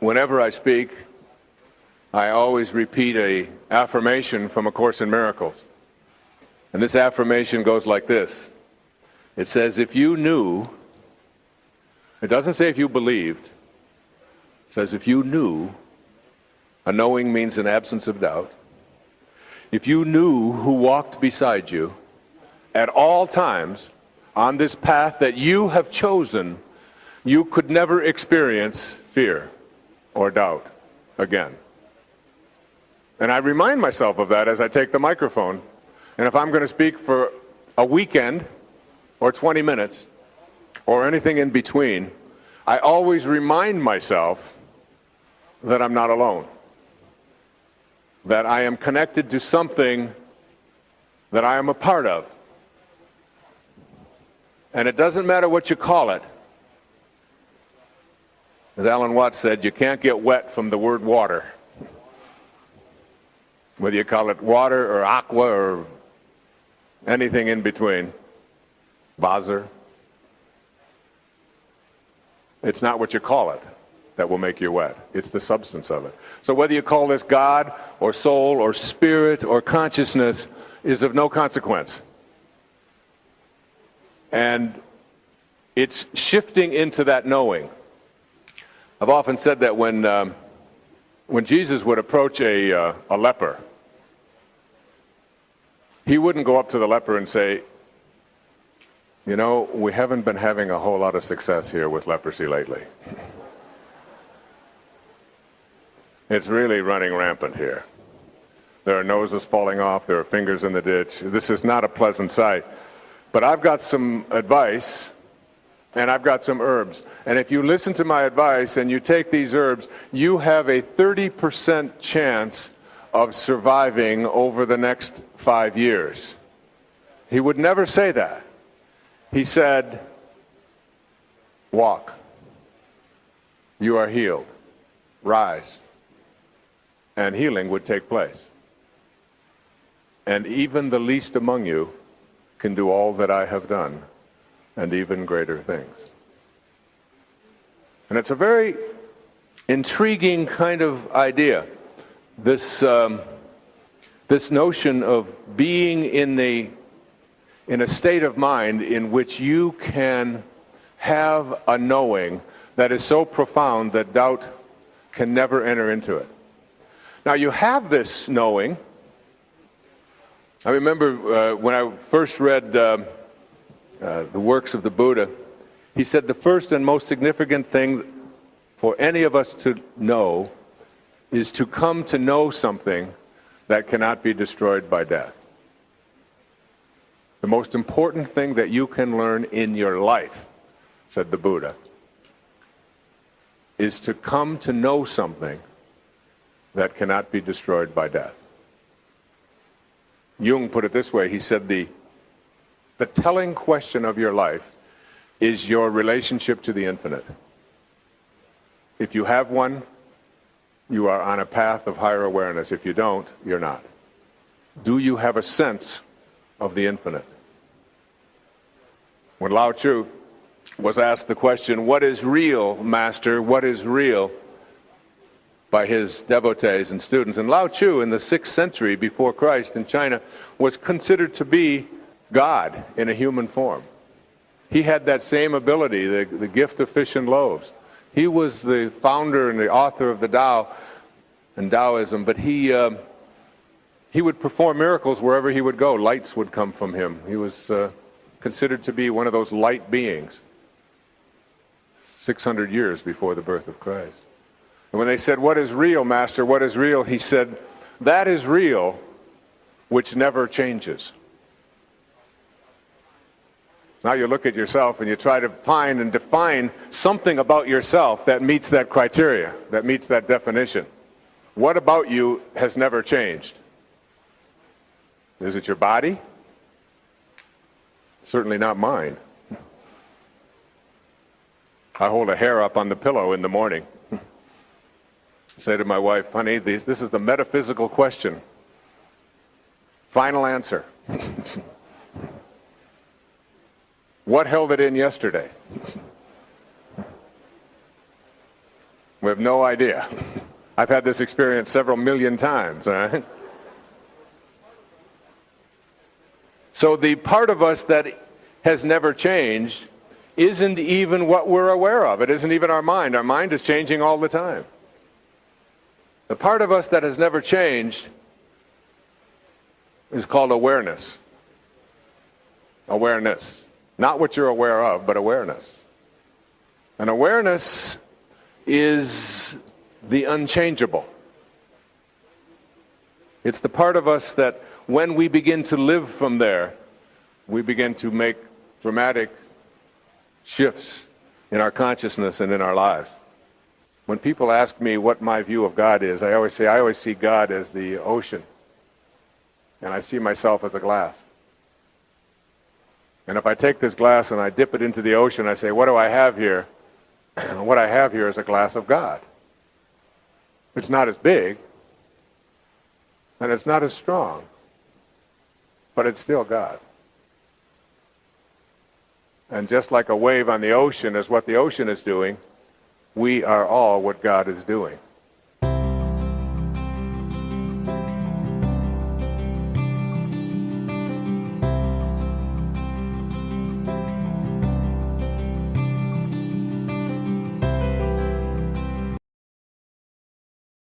whenever I speak, I always repeat an affirmation from A Course in Miracles. And this affirmation goes like this. It says, if you knew, it doesn't say if you believed, it says if you knew, a knowing means an absence of doubt. If you knew who walked beside you at all times on this path that you have chosen, you could never experience fear or doubt again. And I remind myself of that as I take the microphone. And if I'm going to speak for a weekend or 20 minutes or anything in between, I always remind myself that I'm not alone, that I am connected to something that I am a part of. And it doesn't matter what you call it. As Alan Watts said, you can't get wet from the word water. Whether you call it water or aqua or anything in between, Vaser. It's not what you call it that will make you wet. It's the substance of it. So whether you call this God or soul or spirit or consciousness is of no consequence. And it's shifting into that knowing. I've often said that when Jesus would approach a leper, he wouldn't go up to the leper and say, you know, we haven't been having a whole lot of success here with leprosy lately. It's really running rampant here. There are noses falling off, there are fingers in the ditch. This is not a pleasant sight. But I've got some advice, and I've got some herbs. And if you listen to my advice and you take these herbs, you have a 30% chance of surviving over the next 5 years. He would never say that. He said, walk. You are healed. Rise. And healing would take place. And even the least among you can do all that I have done, and even greater things. And it's a very intriguing kind of idea. This notion of being in a state of mind in which you can have a knowing that is so profound that doubt can never enter into it. Now you have this knowing. I remember when I first read the works of the Buddha, he said the first and most significant thing for any of us to know is to come to know something that cannot be destroyed by death. The most important thing that you can learn in your life, said the Buddha, is to come to know something that cannot be destroyed by death. Jung put it this way. He said the telling question of your life is your relationship to the infinite. If you have one, you are on a path of higher awareness. If you don't, you're not. Do you have a sense of the infinite? When Lao Tzu was asked the question, what is real, Master? What is real? By his devotees and students. And Lao Tzu in the 6th century before Christ in China was considered to be God in a human form. He had that same ability, the gift of fish and loaves. He was the founder and the author of the Tao and Taoism, but he would perform miracles wherever he would go. Lights would come from him. He was considered to be one of those light beings 600 years before the birth of Christ. And when they said, what is real, Master? What is real? He said, that is real which never changes. Now you look at yourself and you try to find and define something about yourself that meets that criteria, that meets that definition. What about you has never changed? Is it your body? Certainly not mine. I hold a hair up on the pillow in the morning. Say to my wife, honey, this is the metaphysical question. Final answer. What held it in yesterday? We have no idea. I've had this experience several million times, all right? So the part of us that has never changed isn't even what we're aware of. It isn't even our mind. Our mind is changing all the time. The part of us that has never changed is called awareness. Awareness. Not what you're aware of, but awareness. And awareness is the unchangeable. It's the part of us that when we begin to live from there, we begin to make dramatic shifts in our consciousness and in our lives. When people ask me what my view of God is, I always say I always see God as the ocean, and I see myself as a glass. And if I take this glass and I dip it into the ocean, I say, what do I have here? What I have here is a glass of God. It's not as big, and it's not as strong, but it's still God. And just like a wave on the ocean is what the ocean is doing, we are all what God is doing.